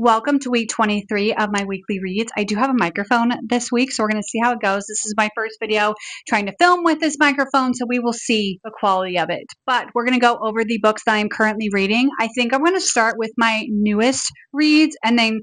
Welcome to week 23 of my weekly reads. I do have a microphone this week, so we're going to see how it goes. This is my first video trying to film with this microphone, so we will see the quality of it. But we're going to go over the books that I'm currently reading. I think I'm going to start with my newest reads and then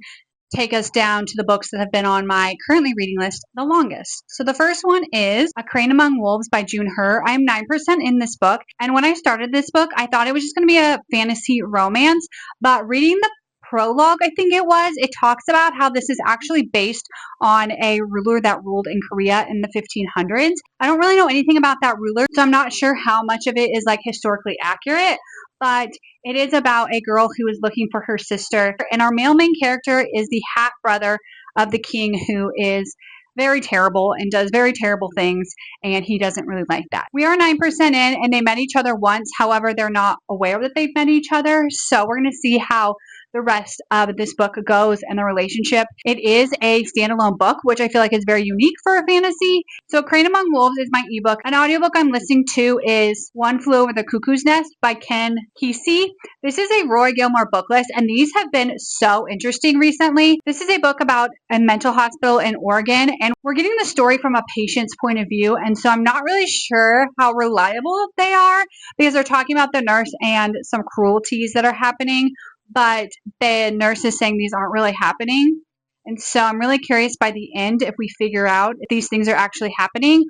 take us down to the books that have been on my currently reading list the longest. So the first one is A Crane Among Wolves by June Her. I am 9% in this book, and when I started this book, I thought it was just going to be a fantasy romance, but reading the prologue, I think it talks about how this is actually based on a ruler that ruled in Korea in the 1500s. I don't really know anything about that ruler, so I'm not sure how much of it is like historically accurate, but it is about a girl who is looking for her sister, and our male main character is the half brother of the king, who is very terrible and does very terrible things, and he doesn't really like that. We are 9% in, and they met each other once. However, they're not aware that they've met each other, so we're going to see how the rest of this book goes and the relationship. It is a standalone book, which I feel like is very unique for a fantasy. So Crane Among Wolves is my ebook. An audiobook I'm listening to is One Flew Over the Cuckoo's Nest by Kesey. This is a Roy Gilmore book list, and these have been so interesting recently. This is a book about a mental hospital in Oregon, and we're getting the story from a patient's point of view, and so I'm not really sure how reliable they are because they're talking about the nurse and some cruelties that are happening, but the nurse is saying these aren't really happening. And so I'm really curious by the end if we figure out if these things are actually happening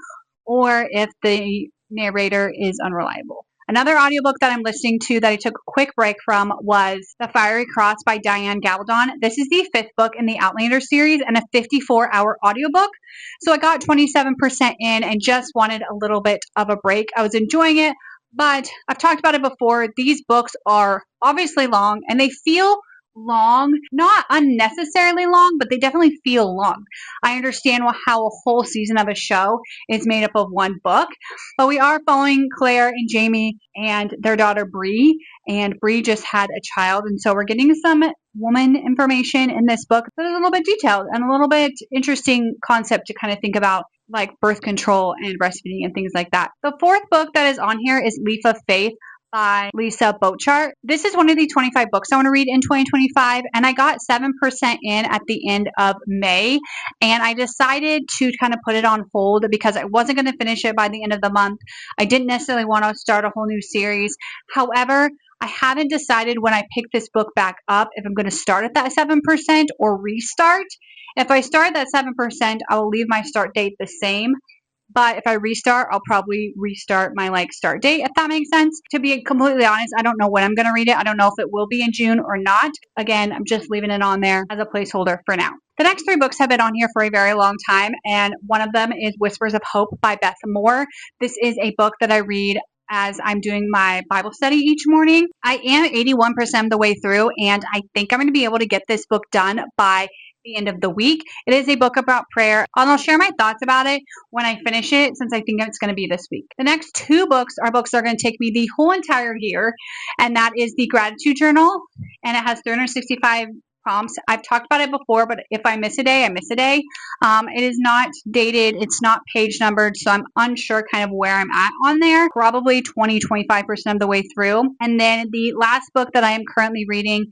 or if the narrator is unreliable. Another audiobook that I'm listening to that I took a quick break from was The Fiery Cross by Gabldon. This is the 5th book in the Outlander series and a 54-hour audiobook. So I got 27% in and just wanted a little bit of a break. I was enjoying it, but I've talked about it before. These books are obviously long, and they feel long, not unnecessarily long, but they definitely feel long. I understand how a whole season of a show is made up of one book, but we are following Claire and Jamie and their daughter Bree, and Bree just had a child, and so we're getting some woman information in this book that is a little bit detailed and a little bit interesting concept to kind of think about, like birth control and breastfeeding and things like that. The 4th book that is on here is Leaf of Faith by Bouchard. This is one of the 25 books I want to read in 2025, and I got 7% in at the end of May, and I decided to kind of put it on hold because I wasn't going to finish it by the end of the month. I didn't necessarily want to start a whole new series. However, I haven't decided when I pick this book back up if I'm going to start at that 7% or restart. If I start at that 7%, I will leave my start date the same. But if I restart, I'll probably restart my start date, if that makes sense. To be completely honest, I don't know when I'm going to read it. I don't know if it will be in June or not. Again, I'm just leaving it on there as a placeholder for now. The next 3 books have been on here for a very long time, and one of them is Whispers of Hope by Beth. This is a book that I read as I'm doing my Bible study each morning. I am 81% of the way through, and I think I'm going to be able to get this book done by the end of the week. It is a book about prayer, and I'll share my thoughts about it when I finish it, since I think it's going to be this week. The next 2 books are books that are going to take me the whole entire year, and that is the Gratitude Journal, and it has 365 prompts. I've talked about it before, but if I miss a day, I miss a day. It is not dated. It's not page numbered, so I'm unsure kind of where I'm at on there. Probably 20-25% of the way through. And then the last book that I am currently reading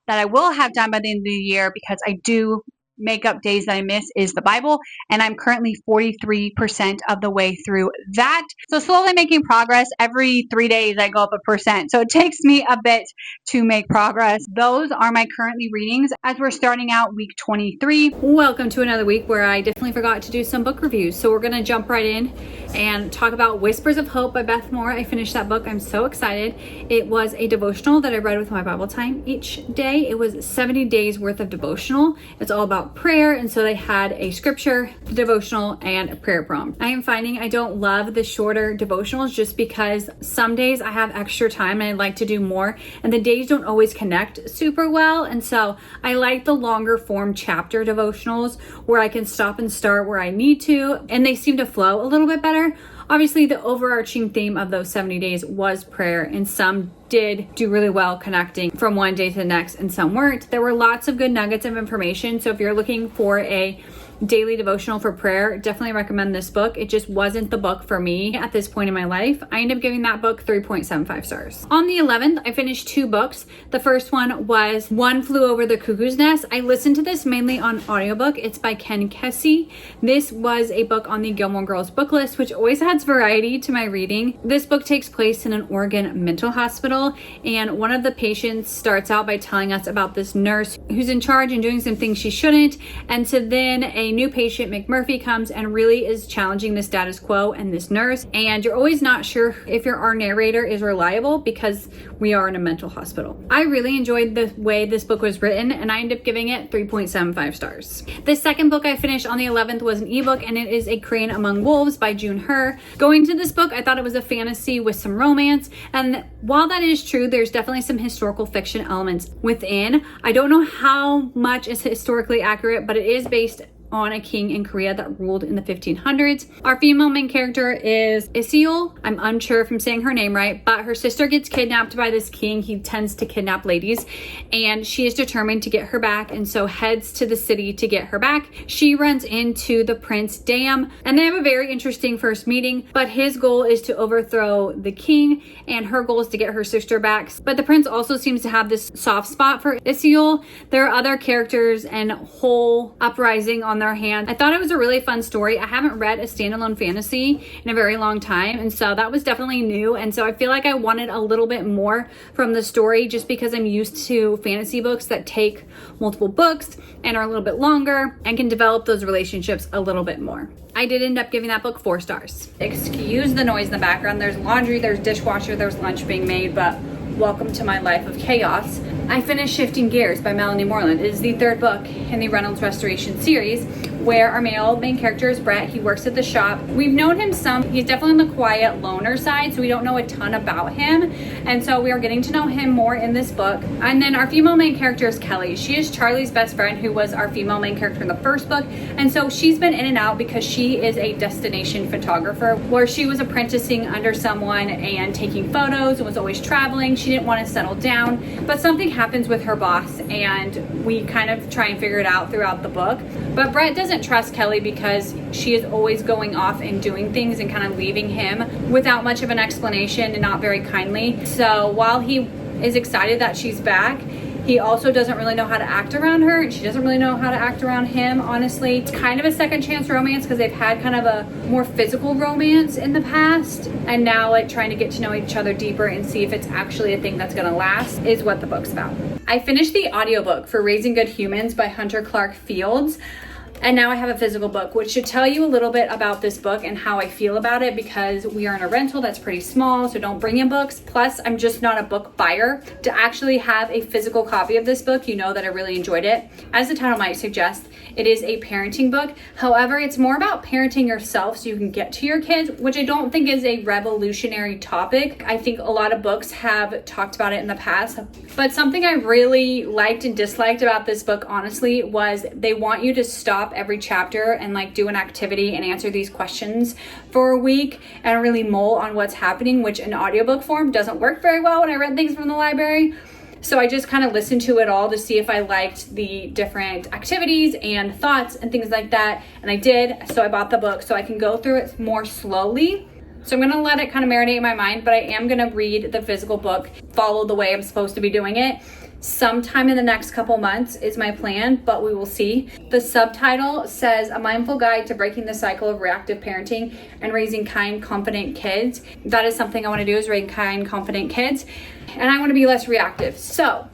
that I will have done by the end of the year, because I do make up days that I miss, is the Bible, and I'm currently 43% of the way through that. So slowly making progress. Every 3 days I go up 1%, so it takes me a bit to make progress. Those are my currently readings as we're starting out week 23. Welcome to another week where I definitely forgot to do some book reviews, so we're gonna jump right in and talk about Whispers of Hope by Beth. I finished that book. I'm so excited. It was a devotional that I read with my Bible time each day. It was 70 days worth of devotional. It's all about prayer, and so they had a scripture, devotional, and a prayer prompt. I am finding I don't love the shorter devotionals just because some days I have extra time and I'd like to do more, and the days don't always connect super well, and so I like the longer form chapter devotionals where I can stop and start where I need to, and they seem to flow a little bit better. Obviously, the overarching theme of those 70 days was prayer, and some did do really well connecting from one day to the next, and some weren't. There were lots of good nuggets of information, so if you're looking for a daily devotional for prayer, definitely recommend this book. It just wasn't the book for me at this point in my life. I ended up giving that book 3.75 stars. On the 11th, I finished 2 books. The first one was One Flew Over the Cuckoo's Nest. I listened to this mainly on audiobook. It's by Kesey. This was a book on the Gilmore Girls book list, which always adds variety to my reading. This book takes place in an Oregon mental hospital, and one of the patients starts out by telling us about this nurse who's in charge and doing some things she shouldn't, and so then a new patient, McMurphy, comes and really is challenging the status quo and this nurse, and you're always not sure if our narrator is reliable because we are in a mental hospital. I really enjoyed the way this book was written, and I ended up giving it 3.75 stars. The second book I finished on the 11th was an ebook, and it is A Crane Among Wolves by June Her. Going to this book, I thought it was a fantasy with some romance, and while that is true, there's definitely some historical fiction elements within. I don't know how much is historically accurate, but it is based on a king in Korea that ruled in the 1500s. Our female main character is Isiol. I'm unsure if I'm saying her name right, but her sister gets kidnapped by this king. He tends to kidnap ladies, and she is determined to get her back, and so heads to the city to get her back. She runs into the Prince Dam, and they have a very interesting first meeting, but his goal is to overthrow the king, and her goal is to get her sister back. But the prince also seems to have this soft spot for Isiol. There are other characters and whole uprising on their hand. I thought it was a really fun story. I haven't read a standalone fantasy in a very long time, and so that was definitely new, and so I feel like I wanted a little bit more from the story just because I'm used to fantasy books that take multiple books and are a little bit longer and can develop those relationships a little bit more. I did end up giving that book 4 stars. Excuse the noise in the background. There's laundry, there's dishwasher, there's lunch being made, but welcome to my life of chaos. I finished Shifting Gears by Melanie Moreland. It is the 3rd book in the Reynolds Restoration series, where our male main character is Brett. He works at the shop. We've known him some. He's definitely on the quiet loner side, so we don't know a ton about him, and so we are getting to know him more in this book. And then our female main character is Kelly. She is Charlie's best friend, who was our female main character in the 1st book, and so she's been in and out because she is a destination photographer, where she was apprenticing under someone and taking photos and was always traveling. She didn't want to settle down, but something happens with her boss, and we kind of try and figure it out throughout the book. But Brett doesn't trust Kelly because she is always going off and doing things and kind of leaving him without much of an explanation and not very kindly. So while he is excited that she's back, he also doesn't really know how to act around her, and she doesn't really know how to act around him, honestly. It's kind of a second chance romance because they've had kind of a more physical romance in the past, and now like trying to get to know each other deeper and see if it's actually a thing that's gonna last is what the book's about. I finished the audiobook for Raising Good Humans by Hunter Clarke-Fields. And now I have a physical book, which should tell you a little bit about this book and how I feel about it, because we are in a rental that's pretty small, so don't bring in books. Plus, I'm just not a book buyer. To actually have a physical copy of this book, you know that I really enjoyed it. As the title might suggest, it is a parenting book. However, it's more about parenting yourself so you can get to your kids, which I don't think is a revolutionary topic. I think a lot of books have talked about it in the past. But something I really liked and disliked about this book, honestly, was they want you to stop every chapter and like do an activity and answer these questions for a week and really mull on what's happening, which in audiobook form doesn't work very well when I read things from the library. So I just kind of listened to it all to see if I liked the different activities and thoughts and things like that, and I did. So I bought the book so I can go through it more slowly. So I'm gonna let it kind of marinate in my mind, but I am gonna read the physical book, follow the way I'm supposed to be doing it. Sometime in the next couple months is my plan, but we will see. The subtitle says A Mindful Guide to Breaking the Cycle of Reactive Parenting and Raising Kind, Confident Kids. That is something I want to do, is raise kind, confident kids, and I want to be less reactive. So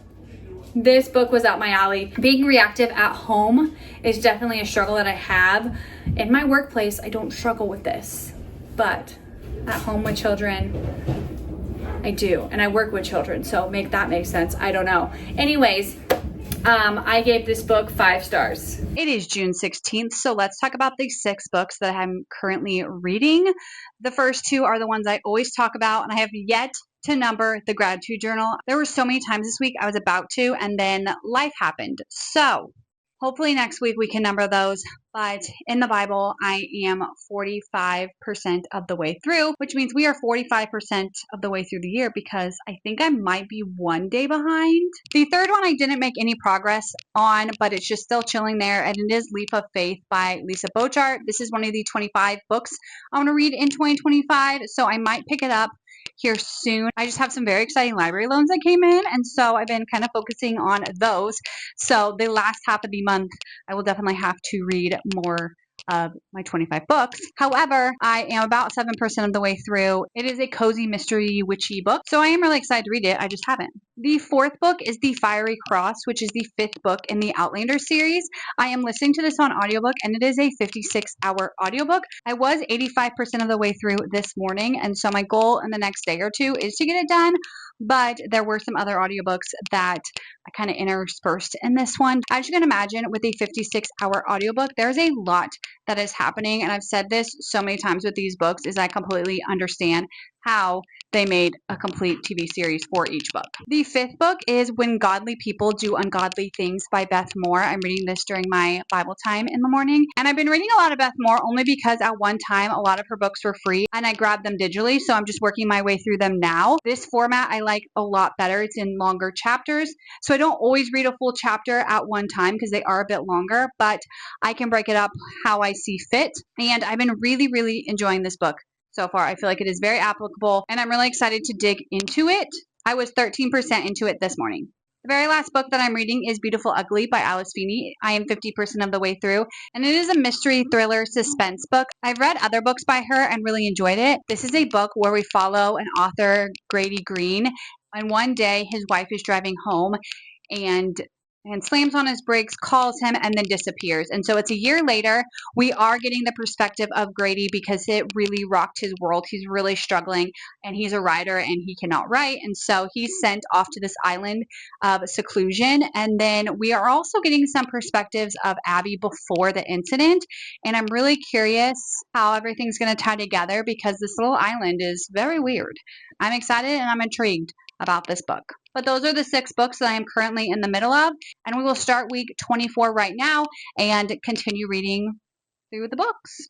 this book was up my alley. Being reactive at home is definitely a struggle that I have. In my workplace, I don't struggle with this, but at home with children, I do, and I work with children, so make sense. I don't know. Anyways, I gave this book 5 stars. It is June 16th, so let's talk about the 6 books that I'm currently reading. The first 2 are the ones I always talk about, and I have yet to number the gratitude journal. There were so many times this week I was about to, and then life happened. So Hopefully next week we can number those, but in the Bible, I am 45% of the way through, which means we are 45% of the way through the year because I think I might be one day behind. The third one I didn't make any progress on, but it's just still chilling there, and it is Leap of Faith by Lisa Bouchard. This is one of the 25 books I want to read in 2025, so I might pick it up here soon. I just have some very exciting library loans that came in, and so I've been kind of focusing on those. So the last half of the month, I will definitely have to read more of my 25 books. However, I am about 7% of the way through. It is a cozy mystery witchy book, so I am really excited to read it. I just haven't. The fourth book is The Fiery Cross, which is the fifth book in the Outlander series. I am listening to this on audiobook, and it is a 56-hour audiobook. I was 85% of the way through this morning, and so my goal in the next day or two is to get it done, but there were some other audiobooks that I kind of interspersed in this one. As you can imagine, with a 56-hour audiobook, there's a lot that is happening, and I've said this so many times with these books, is I completely understand how they made a complete TV series for each book. The fifth book is When Godly People Do Ungodly Things by Beth Moore. I'm reading this during my Bible time in the morning, and I've been reading a lot of Beth Moore only because at one time a lot of her books were free and I grabbed them digitally, so I'm just working my way through them now. This format I like a lot better. It's in longer chapters, so I don't always read a full chapter at one time because they are a bit longer, but I can break it up how I see fit, and I've been really, really enjoying this book so far. I feel like it is very applicable, and I'm really excited to dig into it. I was 13% into it this morning. The very last book that I'm reading is Beautiful Ugly by Alice Feeney. I am 50% of the way through, and it is a mystery thriller suspense book. I've read other books by her and really enjoyed it. This is a book where we follow an author, Grady Green, and one day his wife is driving home and slams on his brakes, calls him, and then disappears. And so it's a year later. We are getting the perspective of Grady because it really rocked his world. He's really struggling, and he's a writer and he cannot write. And so he's sent off to this island of seclusion. And then we are also getting some perspectives of Abby before the incident. And I'm really curious how everything's going to tie together because this little island is very weird. I'm excited and I'm intrigued about this book. But those are the 6 books that I am currently in the middle of, and we will start week 24 right now and continue reading through the books.